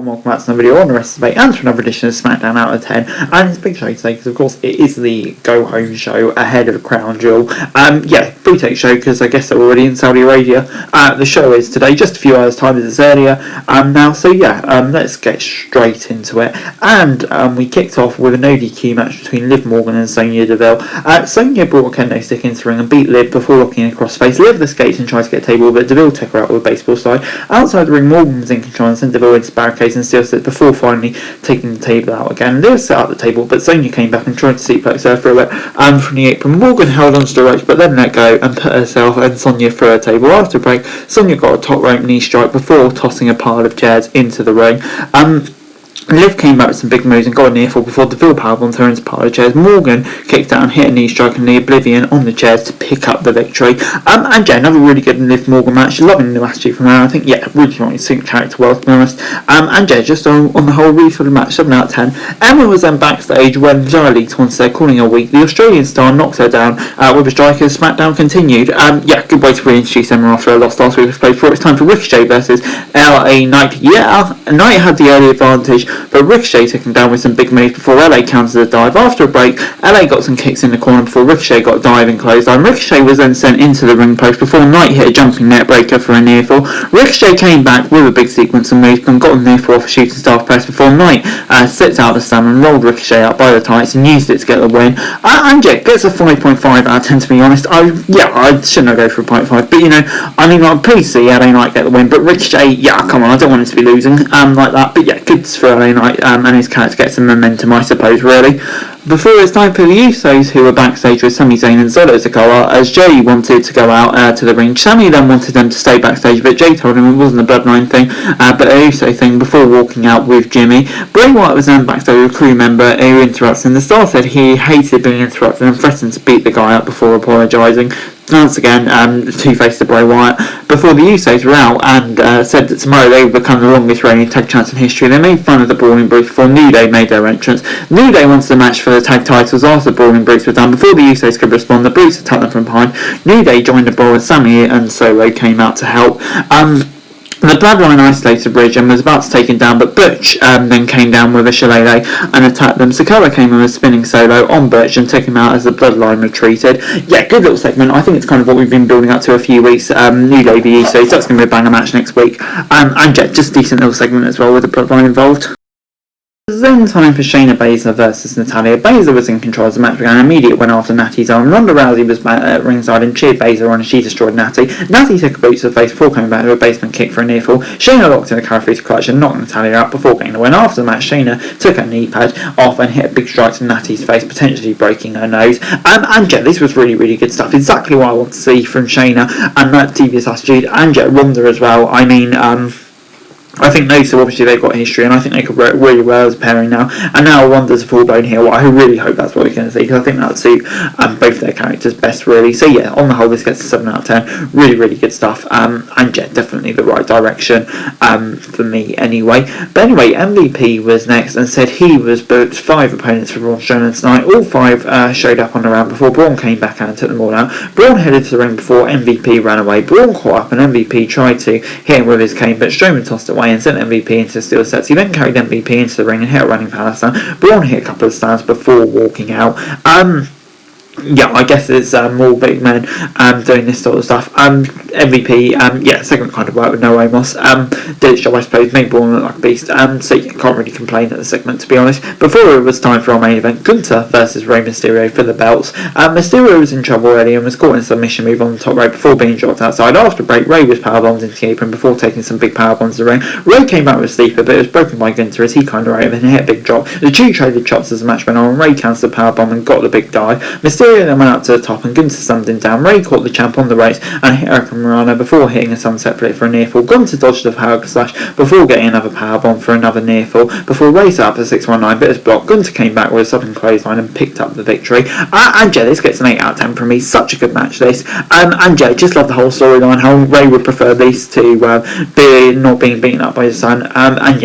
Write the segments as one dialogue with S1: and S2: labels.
S1: and welcome back to another video on the rest of the debate and to another edition of Smackdown Out of 10. And it's a big show today because, of course, it is the go-home show ahead of CrownJewel. Pre-take show because I guess they're already in Saudi Arabia. The show is today, just a few hours time as it's earlier now. So let's get straight into it. And we kicked off with a no DQ match between Liv Morgan and Sonia DeVille. Sonia brought a kendo stick into the ring and beat Liv before locking across face. Liv escaped and tried to get a table, but DeVille took her out with a baseball slide. Outside the ring, Morgan was in control and sent DeVille into barricades and steel steps before finally taking the table out again. Liv set out the table, but Sonia came back and tried to suplex her through it from the apron. Morgan held onto the ropes, but then let go and put herself and Sonia through a table. After a break, Sonia got a top rope knee strike before tossing a pile of chairs into the ring. Liv came back with some big moves and got a near fall before DeVille powerbombed her into a pile of chairs. Morgan kicked out and hit a knee strike and the Oblivion on the chairs to pick up the victory. Another really good Liv Morgan match. Loving the attitude from her. I think, really trying to suit character well, to be honest. Just on the whole, really solid match, 7 out of 10. Emma was then backstage when Zara leaked once they're calling her weak. The Australian star knocked her down with a strike as SmackDown continued. Good way to reintroduce Emma after her loss last week. Let's play for it. It's time for Ricochet versus LA Knight. Knight had the early advantage, but Ricochet took him down with some big moves before LA countered the dive. After a break, LA got some kicks in the corner before Ricochet got diving closed on. Ricochet was then sent into the ring post before Knight hit a jumping net breaker for a near fall. Ricochet came back with a big sequence of moves and got a near fall off a shooting star press before Knight slipped out the stand and rolled Ricochet out by the tights and used it to get the win. Gets a 5.5 out of 10, to be honest. I shouldn't have go for a 0.5, but I'm pleased to see LA Knight get the win, but Ricochet, come on, I don't want him to be losing like that, but good for LA Knight and his character get some momentum, I suppose, really. Before it's time for the Usos, who were backstage with Sami Zayn and Solo Sikoa, as Jay wanted to go out to the ring. Sami then wanted them to stay backstage, but Jay told him it wasn't a bloodline thing, but a Uso thing before walking out with Jimmy. Bray Wyatt was then backstage with a crew member who interrupted him. The star said he hated being interrupted and threatened to beat the guy up before apologising. Once again, two-faced to Bray Wyatt before the Usos were out and said that tomorrow they would become the longest reigning tag champs in history. They made fun of the Brawling Brutes before New Day made their entrance. New Day wanted the match for the tag titles after the Brawling Brutes were done. Before the Usos could respond, the Brutes attacked them from behind. New Day joined the brawl and Sami and Solo came out to help. The Bloodline isolated Bridge and was about to take him down, but Butch then came down with a shillelagh and attacked them. Sikoa came in with a spinning solo on Butch and took him out as the Bloodline retreated. Good little segment. I think it's kind of what we've been building up to a few weeks. New Day v Usos, that's going to be a banger match next week. Just a decent little segment as well with the Bloodline involved. It was then time for Shayna Baszler versus Natalya. Baszler was in control as the match began. Immediate went after Natty's arm. Ronda Rousey was back at ringside and cheered Baszler on as she destroyed Natty. Natty took a boot to the face before coming back with a basement kick for a near fall. Shayna locked in a Karafusa clutch and knocked Natalya out before getting the win. After the match, Shayna took her knee pad off and hit a big strike to Natty's face, potentially breaking her nose. This was really, really good stuff. Exactly what I want to see from Shayna and that devious attitude. Ronda as well. I think those two, obviously, they've got history, and I think they could work really well as a pairing now. And now Ronda's a full-blown heel. I really hope that's what we're going to see, because I think that would suit both their characters best, really. So, on the whole, this gets a 7 out of 10. Really, really good stuff. Definitely the right direction for me, anyway. But anyway, MVP was next and said he was booked 5 opponents for Braun Strowman tonight. All 5 showed up on the round before Braun came back out and took them all out. Braun headed to the ring before MVP ran away. Braun caught up and MVP tried to hit him with his cane, but Strowman tossed it away and sent MVP into steel sets. He then carried MVP into the ring and hit a running power slam. Braun hit a couple of slams before walking out. I guess it's more big men doing this sort of stuff. MVP, segment kind of worked with no Amos. Did its job, I suppose, made Braun look like a beast. Can't really complain at the segment, to be honest. Before it was time for our main event, Gunther versus Rey Mysterio for the belts. Mysterio was in trouble early and was caught in a submission move on the top rope before being dropped outside. After a break, Rey was powerbombed into the apron before taking some big powerbombs to the ring. Rey came out with a sleeper, but it was broken by Gunther as he kind of ran over and hit a big drop. The two traded chops as the match went on, and Rey cancelled the powerbomb and got the big dive. Mysterio then went up to the top and Gunther slammed him down. Rey caught the champ on the ropes and hit Hurricanrana before hitting a sunset flip for a near fall. Gunther dodged the power slash before getting another powerbomb for another near fall before Rey set up a 619 but it was blocked. Gunther came back with a sudden clothesline and picked up the victory. This gets an 8 out of 10 from me. Such a good match, this. Just love the whole storyline, how Rey would prefer these two be not being beaten up by his son.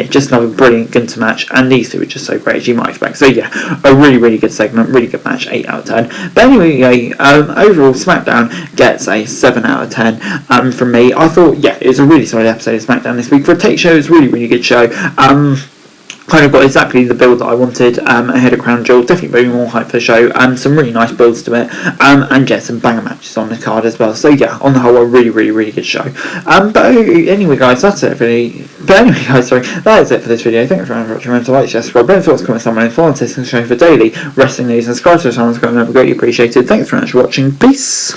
S1: Just another brilliant Gunther match, and these two are just so great as you might expect. So a really, really good segment, really good match, 8 out of 10. But anyway, overall Smackdown gets a 7 out of 10. from me. I thought, yeah, it was a really solid episode of SmackDown this week. For a take show, it was a really, really good show. Kind of got exactly the build that I wanted ahead of Crown Jewel. Definitely very more hype for the show. Some really nice builds to it. And yeah, some banger matches on the card as well. So yeah, on the whole, a really, really, really good show. But anyway, guys, that's it for the... But anyway, guys, sorry, that is it for this video. Thanks for watching. Remember to like, share, subscribe, better thoughts, comment, someone, and follow on this show for daily wrestling news and subscribe to the channel. It's greatly appreciated. Thanks very much for watching. Peace.